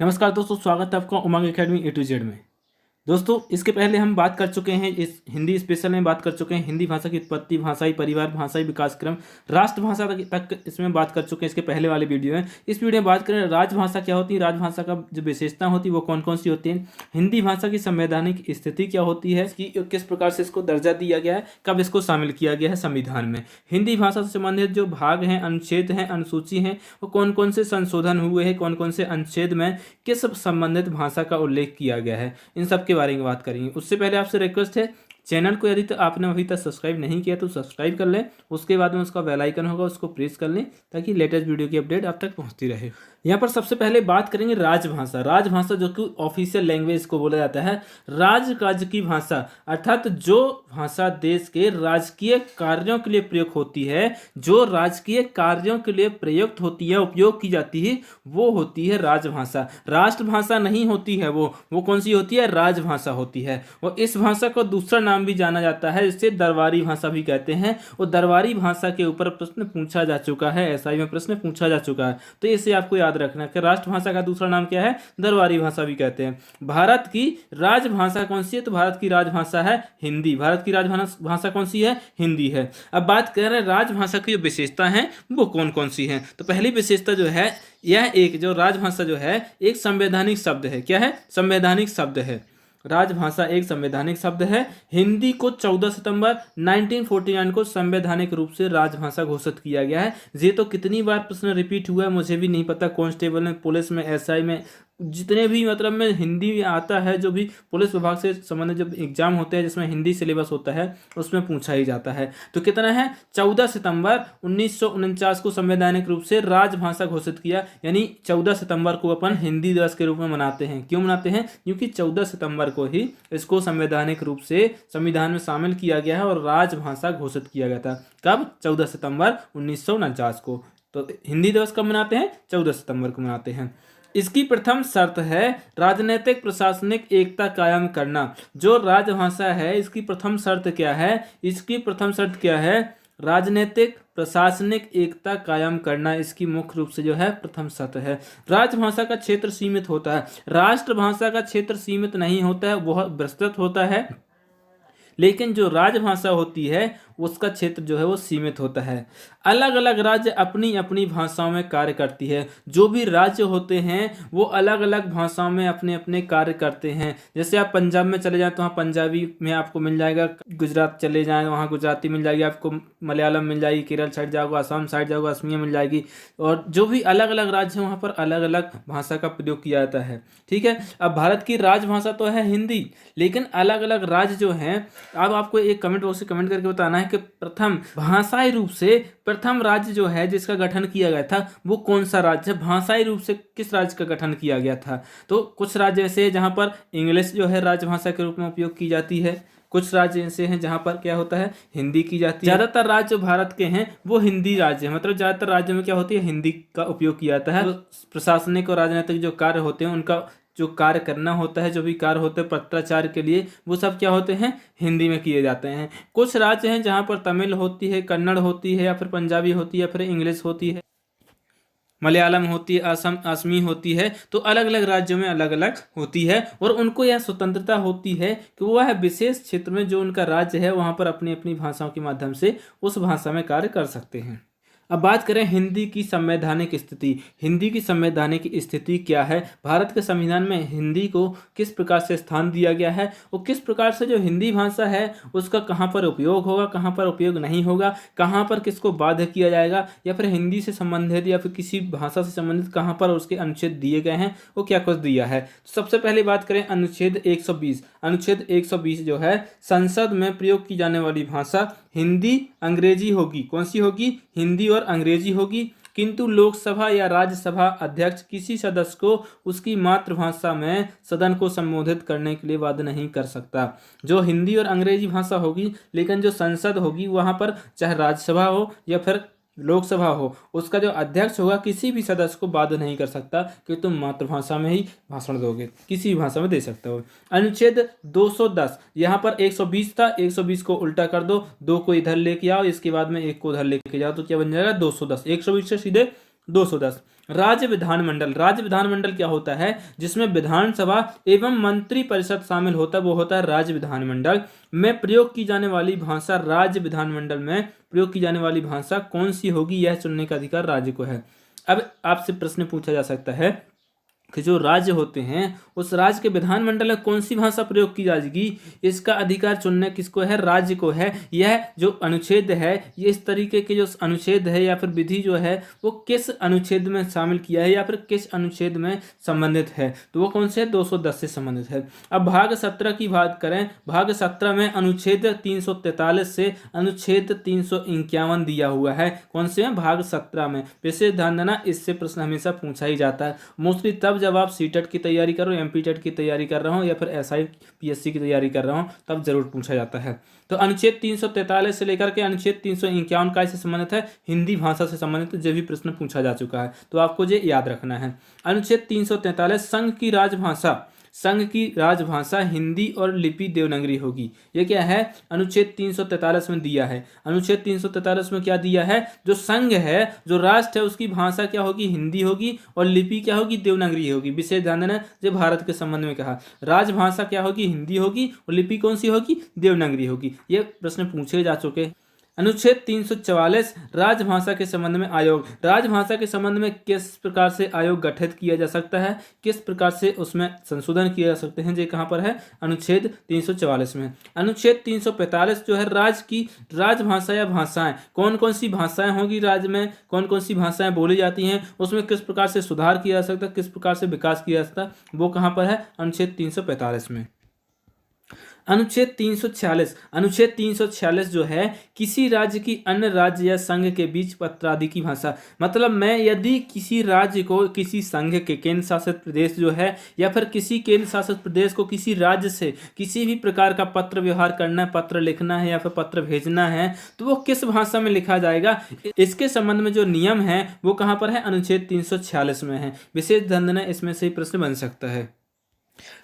नमस्कार दोस्तों, स्वागत है आपका उमंग एकेडमी ए टू जेड में। दोस्तों, इसके पहले हम बात कर चुके हैं, इस हिंदी स्पेशल में बात कर चुके हैं हिंदी भाषा की उत्पत्ति, भाषाई परिवार, भाषाई विकास क्रम, राष्ट्रभाषा तक इसमें बात कर चुके हैं। इसके पहले वाले वीडियो में इस वीडियो में बात करें राजभाषा क्या होती है, राजभाषा का जो विशेषता होती है वो कौन कौन सी होती है, हिंदी भाषा की संवैधानिक स्थिति क्या होती है, किस प्रकार से इसको दर्जा दिया गया है, कब इसको शामिल किया गया है संविधान में, हिंदी भाषा से संबंधित जो भाग हैं, अनुच्छेद हैं, अनुसूची हैं, वो कौन कौन से संशोधन हुए हैं, कौन कौन से अनुच्छेद में किस संबंधित भाषा का उल्लेख किया गया है, इन सब के बारे में बात करेंगे। उससे पहले आपसे रिक्वेस्ट है, चैनल को यदि तो आपने अभी तक सब्सक्राइब नहीं किया तो सब्सक्राइब कर लें, उसके बाद में उसका बेल आइकन होगा उसको प्रेस कर लें ताकि लेटेस्ट वीडियो की अपडेट आप तक पहुंचती रहे। यहाँ पर सबसे पहले बात करेंगे राजभाषा। राजभाषा जो कि ऑफिशियल लैंग्वेज को बोला जाता है, राजकाज की भाषा अर्थात जो भाषा देश के राजकीय कार्यों के लिए प्रयुक्त होती है, जो राजकीय कार्यों के लिए प्रयुक्त होती है, उपयोग की जाती है, वो होती है राजभाषा। राष्ट्रभाषा नहीं होती है, वो कौन सी होती है, राजभाषा होती है। और इस भाषा को दूसरा नाम भी जाना जाता है, जिसे दरबारी भाषा भी कहते हैं। और दरबारी भाषा के ऊपर प्रश्न पूछा जा चुका है, एसआई में प्रश्न पूछा जा चुका है, तो इसे आपको याद रखना कि राष्ट्रभाषा का दूसरा नाम क्या है, दरबारी भाषा भी कहते हैं। भारत की राजभाषा कौन सी है, तो भारत की राजभाषा है हिंदी। भारत की राजभाषा कौन सी है, हिंदी है। अब बात कर रहे हैं राजभाषा की जो विशेषता है वो कौन कौन सी है। तो पहली विशेषता जो है, यह एक जो राजभाषा जो है एक संवैधानिक शब्द है। क्या है, संवैधानिक शब्द है। राजभाषा एक संवैधानिक शब्द है। हिंदी को 14 सितंबर 1949 को संवैधानिक रूप से राजभाषा घोषित किया गया है। ये तो कितनी बार प्रश्न रिपीट हुआ है मुझे भी नहीं पता, कांस्टेबल में, पुलिस में, एसआई में, जितने भी मतलब में हिंदी आता है, जो भी पुलिस विभाग से संबंधित जब एग्जाम होते हैं जिसमें हिंदी सिलेबस होता है उसमें पूछा ही जाता है। तो कितना है, 14 सितंबर 1949 को संवैधानिक रूप से राजभाषा घोषित किया, यानी 14 सितंबर को अपन हिंदी दिवस के रूप में मनाते हैं। क्यों मनाते हैं, क्योंकि 14 सितंबर को ही इसको संवैधानिक रूप से संविधान में शामिल किया गया है और राजभाषा घोषित किया गया था। कब, 14 सितंबर 1949 को। तो हिंदी दिवस कब मनाते हैं, 14 सितंबर को मनाते हैं। इसकी प्रथम शर्त है राजनीतिक प्रशासनिक एकता कायम करना। जो राजभाषा है इसकी प्रथम शर्त क्या है, इसकी प्रथम शर्त क्या है, राजनीतिक प्रशासनिक एकता कायम करना इसकी मुख्य रूप से जो है प्रथम शर्त है। राजभाषा का क्षेत्र सीमित होता है, राष्ट्रभाषा का क्षेत्र सीमित नहीं होता है, वह विस्तृत होता है, लेकिन जो राजभाषा होती है उसका क्षेत्र जो है वो सीमित होता है। अलग अलग राज्य अपनी अपनी भाषाओं में कार्य करती है। जो भी राज्य होते हैं वो अलग अलग भाषाओं में अपने अपने कार्य करते हैं। जैसे आप पंजाब में चले जाएं तो वहाँ पंजाबी में आपको मिल जाएगा, गुजरात चले जाएं वहाँ गुजराती मिल जाएगी, आपको मलयालम मिल जाएगी, केरल साइड जाओगे, असम साइड जाओगे, असमिया मिल जाएगी। और जो भी अलग अलग राज्य हैं वहाँ पर अलग अलग भाषा का प्रयोग किया जाता है। ठीक है, अब भारत की राजभाषा तो है हिंदी, लेकिन अलग अलग राज्य जो हैं, अब आपको एक कमेंट बॉक्स से कमेंट करके बताना है कि प्रथम भाषाई रूप से प्रथम राज्य जो है जिसका गठन किया गया था वो कौन सा राज्य है, भाषाई रूप से किस राज्य का गठन किया गया था। तो कुछ राज्य ऐसे हैं जहां पर इंग्लिश जो है राजभाषा के रूप में उपयोग की जाती है, कुछ राज्य ऐसे हैं जहां पर क्या होता है, हिंदी की जाती है। ज्यादातर राज्य भारत के हैं वो हिंदी राज्य है, मतलब ज्यादातर राज्यों में क्या होती है, हिंदी का उपयोग किया जाता है। प्रशासनिक और राजनीतिक जो कार्य होते हैं उनका जो कार्य करना होता है, जो भी कार्य होते हैं पत्राचार के लिए, वो सब क्या होते हैं, हिंदी में किए जाते हैं। कुछ राज्य हैं जहाँ पर तमिल होती है, कन्नड़ होती है, या फिर पंजाबी होती है, या फिर इंग्लिश होती है, मलयालम होती है, असमी होती है। तो अलग अलग राज्यों में अलग अलग होती है और उनको यह स्वतंत्रता होती है कि वह विशेष क्षेत्र में जो उनका राज्य है वहाँ पर अपनी अपनी भाषाओं के माध्यम से उस भाषा में कार्य कर सकते हैं। अब बात करें हिंदी की संवैधानिक स्थिति। हिंदी की संवैधानिक स्थिति क्या है, भारत के संविधान में हिंदी को किस प्रकार से स्थान दिया गया है और किस प्रकार से जो हिंदी भाषा है उसका कहाँ पर उपयोग होगा, कहाँ पर उपयोग नहीं होगा, कहाँ पर किसको बाध्य किया जाएगा, या फिर हिंदी से संबंधित या फिर किसी भाषा से संबंधित कहाँ पर उसके अनुच्छेद दिए गए हैं, वो क्या कुछ दिया है। तो सबसे पहले बात करें अनुच्छेद 120। अनुच्छेद 120 जो है, संसद में प्रयोग की जाने वाली भाषा हिंदी अंग्रेजी होगी। कौन सी होगी, हिंदी और अंग्रेजी होगी, किंतु लोकसभा या राज्यसभा अध्यक्ष किसी सदस्य को उसकी मातृभाषा में सदन को संबोधित करने के लिए बाध्य नहीं कर सकता। जो हिंदी और अंग्रेजी भाषा होगी, लेकिन जो संसद होगी वहाँ पर चाहे राज्यसभा हो या फिर लोकसभा हो, उसका जो अध्यक्ष होगा किसी भी सदस्य को बाध्य नहीं कर सकता कि तुम मातृभाषा में ही भाषण दोगे, किसी भी भाषा में दे सकते हो। अनुच्छेद 210, यहाँ पर 120 था, 120 को उल्टा कर दो, 2 को इधर लेके आओ, इसके बाद में 1 को उधर लेके जाओ, तो क्या बन जाएगा 210। 120 से सीधे 210 राज्य विधानमंडल। राज्य विधानमंडल क्या होता है? जिसमें विधानसभा एवं मंत्री परिषद शामिल होता है, वो होता है राज्य विधानमंडल। में प्रयोग की जाने वाली भाषा, राज्य विधानमंडल में प्रयोग की जाने वाली भाषा कौन सी होगी, यह चुनने का अधिकार राज्य को है। अब आपसे प्रश्न पूछा जा सकता है कि जो राज्य होते हैं उस राज्य के विधानमंडल में कौन सी भाषा प्रयोग की जाएगी, इसका अधिकार चुनने किसको है? राज्य को है। यह जो अनुच्छेद है, ये इस तरीके के जो अनुच्छेद है या फिर विधि जो है वो किस अनुच्छेद में शामिल किया है या फिर किस अनुच्छेद में संबंधित है, तो वो कौन से? 210 से संबंधित है। अब भाग 17 की बात करें, भाग 17 में अनुच्छेद 343 से अनुच्छेद 351 दिया हुआ है। कौन से में? भाग 17 में। विशेष ध्यान देना, इससे प्रश्न हमेशा पूछा ही जाता है मोस्टली तब जब आप सीटेट की तैयारी कर रहे हो, एमपी टेट की तैयारी कर रहा हूँ या फिर एसआई पीएससी की तैयारी कर रहा हूँ, तब जरूर पूछा जाता है। तो अनुच्छेद 343 से लेकर के अनुच्छेद 351 का इससे संबंधित है? हिंदी भाषा से संबंधित जो भी प्रश्न पूछा जा चुका है, तो आपको ये याद रखना है। अनुच्छेद 343 संघ की राजभाषा, संघ की राजभाषा हिंदी और लिपि देवनागरी होगी। ये क्या है? अनुच्छेद 343 में दिया है। अनुच्छेद 343 में क्या दिया है? जो संघ है, जो राष्ट्र है, उसकी भाषा क्या होगी? हिंदी होगी और लिपि क्या होगी? देवनागरी होगी। विशेष ध्यान देना, जो भारत के संबंध में कहा, राजभाषा क्या होगी? हिंदी होगी और लिपि कौन सी होगी? देवनागरी होगी। ये प्रश्न पूछे जा चुके। अनुच्छेद 344 राजभाषा के संबंध में आयोग। राजभाषा के संबंध में किस प्रकार से आयोग गठित किया जा सकता है, किस प्रकार से उसमें संशोधन किए जा सकते हैं, ये कहाँ पर है? अनुच्छेद 344 में। अनुच्छेद 345 जो है राज्य की राजभाषा या भाषाएं, कौन कौन सी भाषाएं होगी राज्य में, कौन कौन सी भाषाएं बोली जाती हैं, उसमें किस प्रकार से सुधार किया जा सकता है, किस प्रकार से विकास किया जा सकता है, वो कहाँ पर है? अनुच्छेद 345 में। अनुच्छेद 346, अनुच्छेद 346 जो है किसी राज्य की अन्य राज्य या संघ के बीच पत्र आदि की भाषा। मतलब मैं यदि किसी राज्य को किसी संघ के केंद्र शासित प्रदेश जो है या फिर किसी केंद्र शासित प्रदेश को किसी राज्य से किसी भी प्रकार का पत्र व्यवहार करना है, पत्र लिखना है या फिर पत्र भेजना है, तो वो किस भाषा में लिखा जाएगा, इसके संबंध में जो नियम है वो कहाँ पर है? अनुच्छेद 346 में है। विशेष ध्यान देना, इसमें से प्रश्न बन सकता है।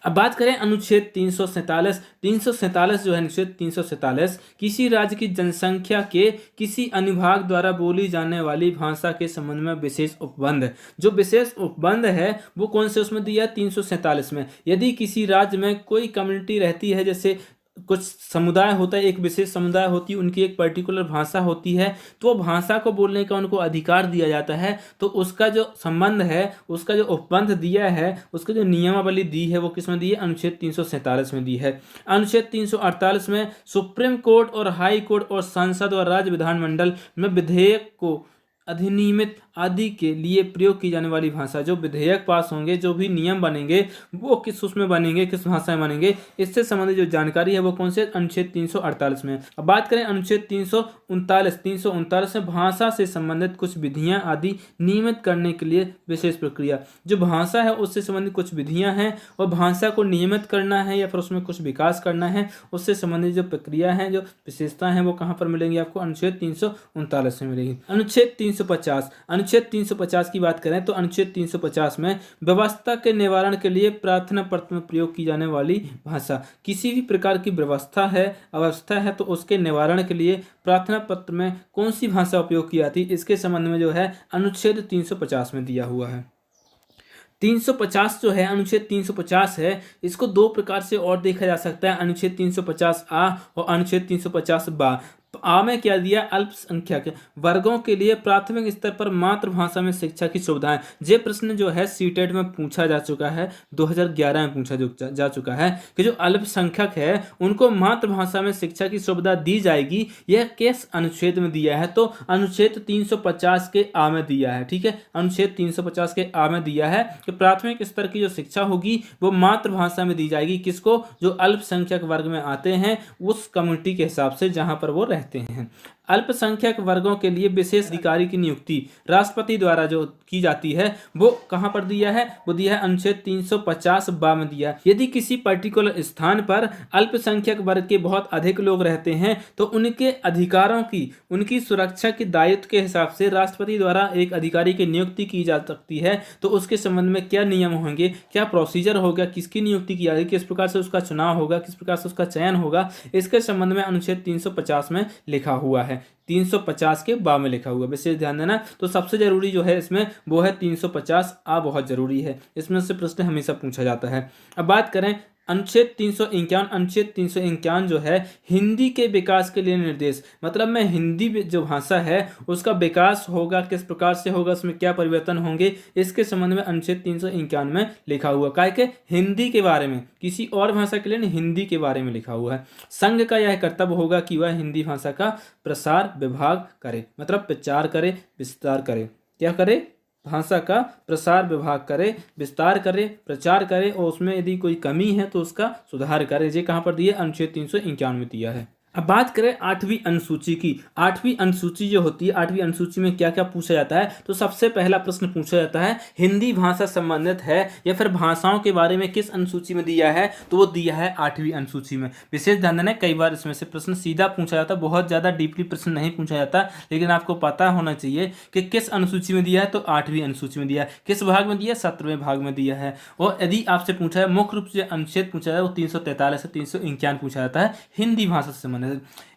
अब बात करें अनुच्छेद 347। 347 जो है अनुच्छेद 347 किसी राज्य की जनसंख्या के किसी अनुभाग द्वारा बोली जाने वाली भाषा के संबंध में विशेष उपबंध। जो विशेष उपबंध है वो कौन से उसमें दिया? 347 में। यदि किसी राज्य में कोई कम्युनिटी रहती है, जैसे कुछ समुदाय होता है, एक विशेष समुदाय होती है, उनकी एक पर्टिकुलर भाषा होती है, तो भाषा को बोलने का उनको अधिकार दिया जाता है, तो उसका जो संबंध है, उसका जो उपबंध दिया है, उसका जो नियमावली दी है वो किसमें दी है? अनुच्छेद 347 में दी है। अनुच्छेद 348 में सुप्रीम कोर्ट और हाई कोर्ट और संसद और राज्य विधानमंडल में विधेयक को अधिनियमित आदि के लिए प्रयोग की जाने वाली भाषा। जो विधेयक पास होंगे, जो भी नियम बनेंगे, वो किस उसमें बनेंगे, किस भाषा में बनेंगे, इससे संबंधित जो जानकारी है वो कौन से? अनुच्छेद 348 में। अब बात करें अनुच्छेद 339। 339 में भाषा से संबंधित कुछ विधियां आदि नियमित करने के लिए विशेष प्रक्रिया। जो भाषा है उससे संबंधित कुछ विधियां हैं और भाषा को नियमित करना है या फिर उसमें कुछ विकास करना है, उससे संबंधित जो प्रक्रिया है, जो विशेषता है, वो कहाँ पर मिलेंगी आपको? अनुच्छेद 339 में मिलेगी। अनुच्छेद 350। अनुच्छेद 350 की बात करें तो अनुच्छेद 350 में व्यवस्था के निवारण के लिए प्रार्थना पत्र में प्रयोग की जाने वाली भाषा। किसी भी प्रकार की व्यवस्था है, अवस्था है, तो उसके निवारण के लिए प्रार्थना पत्र में कौन सी भाषा उपयोग की जाती है, इसके संबंध में जो है अनुच्छेद 350 में दिया हुआ है। 350 जो है अनुच्छेद 350 है, इसको दो प्रकार से और देखा जा सकता है, अनुच्छेद 350 आ और अनुच्छेद 350 बा। आ में क्या दिया? अल्पसंख्यक वर्गों के लिए प्राथमिक स्तर पर मातृभाषा में शिक्षा की सुविधाएं। ये प्रश्न जो है सीटेट में पूछा जा चुका है, 2011 में पूछा जा चुका है कि जो अल्पसंख्यक है उनको मातृभाषा में शिक्षा की सुविधा दी जाएगी। यह किस अनुच्छेद में दिया है? तो अनुच्छेद 350 के आ में दिया है। ठीक है, अनुच्छेद 350 के आ में दिया है कि प्राथमिक स्तर की जो शिक्षा होगी वो मातृभाषा में दी जाएगी। किसको? जो अल्पसंख्यक वर्ग में आते हैं, उस कम्युनिटी के हिसाब से जहां पर वो रहते हैं। अल्पसंख्यक वर्गों के लिए विशेष अधिकारी की नियुक्ति राष्ट्रपति द्वारा जो की जाती है वो कहां पर दिया है? वो दिया है अनुच्छेद 350 बा में दिया है। यदि किसी पर्टिकुलर स्थान पर अल्पसंख्यक वर्ग के बहुत अधिक लोग रहते हैं तो उनके अधिकारों की, उनकी सुरक्षा के दायित्व के हिसाब से राष्ट्रपति द्वारा एक अधिकारी की नियुक्ति की जा सकती है। तो उसके संबंध में क्या नियम होंगे, क्या प्रोसीजर होगा, किसकी नियुक्ति की जाएगी, किस प्रकार से उसका चुनाव होगा, किस प्रकार से उसका चयन होगा, इसके संबंध में अनुच्छेद 350 में लिखा हुआ है। है, 350 के बा में लिखा हुआ, विशेष ध्यान देना। तो सबसे जरूरी जो है इसमें वो है 350 आ बहुत जरूरी है, इसमें से प्रश्न हमेशा पूछा जाता है। अब बात करें अनुच्छेद 351, अनुच्छेद 351 जो है हिंदी के विकास के लिए निर्देश, मतलब में हिंदी जो भाषा है उसका विकास होगा, किस प्रकार से होगा, उसमें क्या परिवर्तन होंगे, इसके संबंध में अनुच्छेद 351 में लिखा हुआ। काहे के हिंदी के बारे में, किसी और भाषा के लिए नहीं, हिंदी के बारे में लिखा हुआ है। संघ का यह कर्तव्य होगा कि वह हिंदी भाषा का प्रसार विभाग करे, मतलब प्रचार करे, विस्तार करे। क्या करे? भाषा का प्रसार विभाग करे, विस्तार करे, प्रचार करे, और उसमें यदि कोई कमी है तो उसका सुधार करे। ये कहाँ पर दिया? अनुच्छेद 351 में दिया है। अब बात करें 8वीं अनुसूची की। 8वीं अनुसूची जो होती है, 8वीं अनुसूची में क्या क्या पूछा जाता है? तो सबसे पहला प्रश्न पूछा जाता है हिंदी भाषा संबंधित है या फिर भाषाओं के बारे में किस अनुसूची में दिया है? तो वो दिया है 8वीं अनुसूची में। विशेष ध्यान देना, कई बार इसमें से प्रश्न सीधा पूछा जाता है, बहुत ज़्यादा डीपली प्रश्न नहीं पूछा जाता, लेकिन आपको पता होना चाहिए कि किस अनुसूची में दिया है। तो 8वीं अनुसूची में दिया है। किस भाग में दिया है? 17वें भाग में दिया है। और यदि आपसे पूछा है मुख्य रूप से अनुच्छेद पूछा जाए वो 343 से 351 पूछा जाता है हिंदी भाषा से संबंधित।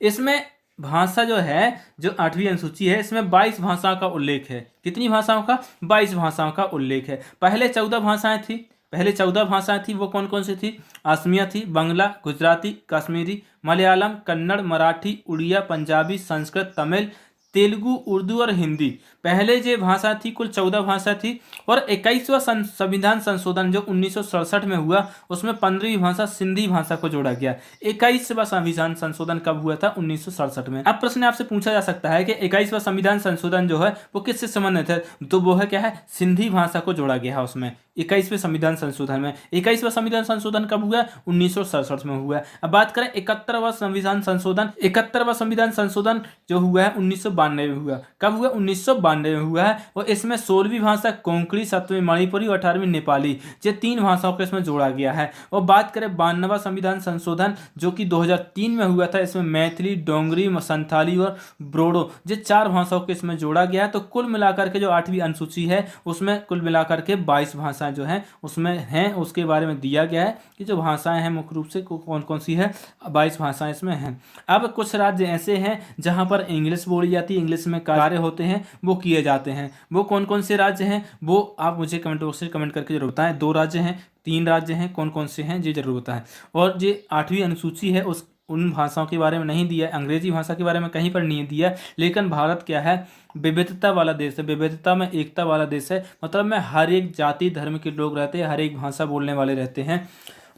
इसमें भाषा जो है, जो 8वीं अनुसूची है, इसमें 22 भाषाओं का उल्लेख है। कितनी भाषाओं का? 22 भाषाओं का उल्लेख है। पहले 14 भाषाएं थी, वो कौन कौन सी थी? असमिया थी, बांग्ला, गुजराती, कश्मीरी, मलयालम, कन्नड़, मराठी, उड़िया, पंजाबी, संस्कृत, तमिल, तेलुगु, उर्दू और हिंदी। पहले जो भाषा थी कुल 14 भाषा थी, और 21वां संविधान संशोधन जो 1967 में हुआ उसमें 15वीं भाषा सिंधी भाषा को जोड़ा गया। 21वां संविधान संशोधन कब हुआ था? 1967 में। अब प्रश्न आपसे पूछा जा सकता है कि 21वां संविधान संशोधन जो है वो किससे संबंधित है? तो वो है क्या है? सिंधी भाषा को जोड़ा गया है उसमें 21वें संविधान संशोधन में। 21वां संविधान संशोधन कब हुआ? 1967 में हुआ। अब बात करें 71वां संविधान संशोधन। 71वां संविधान संशोधन जो हुआ है 1992 में हुआ। कब हुआ? 1992 में हुआ है। और इसमें 16वीं भाषा कोंकणी, 7वीं मणिपुरी और 18वीं नेपाली, ये 3 भाषाओं को इसमें जोड़ा गया है। और बात करें 92वां संविधान संशोधन जो कि 2003 में हुआ था, इसमें मैथिली, डोंगरी, संथाली और ब्रोडो, ये 4 भाषाओं को इसमें जोड़ा गया है। तो कुल मिलाकर के जो 8वीं अनुसूची है उसमें कुल मिलाकर के 22 भाषाएं जो हैं उसमें हैं, उसके बारे में दिया गया है कि जो भाषाएं हैं मुख्य रूप से कौन कौन सी है। 22 भाषाएं इसमें हैं। अब कुछ राज्य ऐसे हैं जहां पर इंग्लिश बोली जाती है, इंग्लिश में कार्य होते हैं वो किए जाते हैं। वो कौन कौन से राज्य हैं वो आप मुझे कमेंट बॉक्स से कमेंट करके जरूर बताएं। 2 राज्य हैं, 3 राज्य हैं, कौन कौन से हैं ये जरूर बताएं। और ये 8वीं अनुसूची है उन भाषाओं के बारे में नहीं दिया है, अंग्रेजी भाषा के बारे में कहीं पर नहीं दिया, लेकिन भारत क्या है? विविधता वाला देश है, विविधता में एकता वाला देश है। मतलब में हर एक जाति धर्म के लोग रहते हैं, हर एक भाषा बोलने वाले रहते हैं,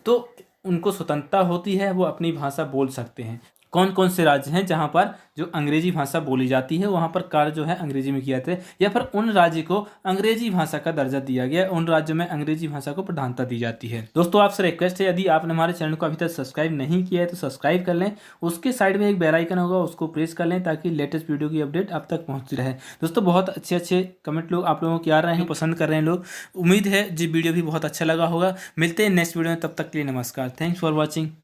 तो उनको स्वतंत्रता होती है, वो अपनी भाषा बोल सकते हैं। कौन कौन से राज्य हैं जहां पर जो अंग्रेजी भाषा बोली जाती है वहां पर कार्य जो है अंग्रेजी में किया जाता है, या फिर उन राज्य को अंग्रेजी भाषा का दर्जा दिया गया है, उन राज्यों में अंग्रेजी भाषा को प्रधानता दी जाती है। दोस्तों आपसे रिक्वेस्ट है, यदि आपने हमारे चैनल को अभी तक सब्सक्राइब नहीं किया है तो सब्सक्राइब कर लें, उसके साइड में एक बेल आइकन होगा उसको प्रेस कर लें ताकि लेटेस्ट वीडियो की अपडेट आप तक पहुँचती रहे। दोस्तों बहुत अच्छे कमेंट लोग आप लोगों के आ रहे हैं, पसंद कर रहे हैं लोग। उम्मीद है जी वीडियो भी बहुत अच्छा लगा होगा। मिलते हैं नेक्स्ट वीडियो में, तब तक के लिए नमस्कार। Thanks for watching.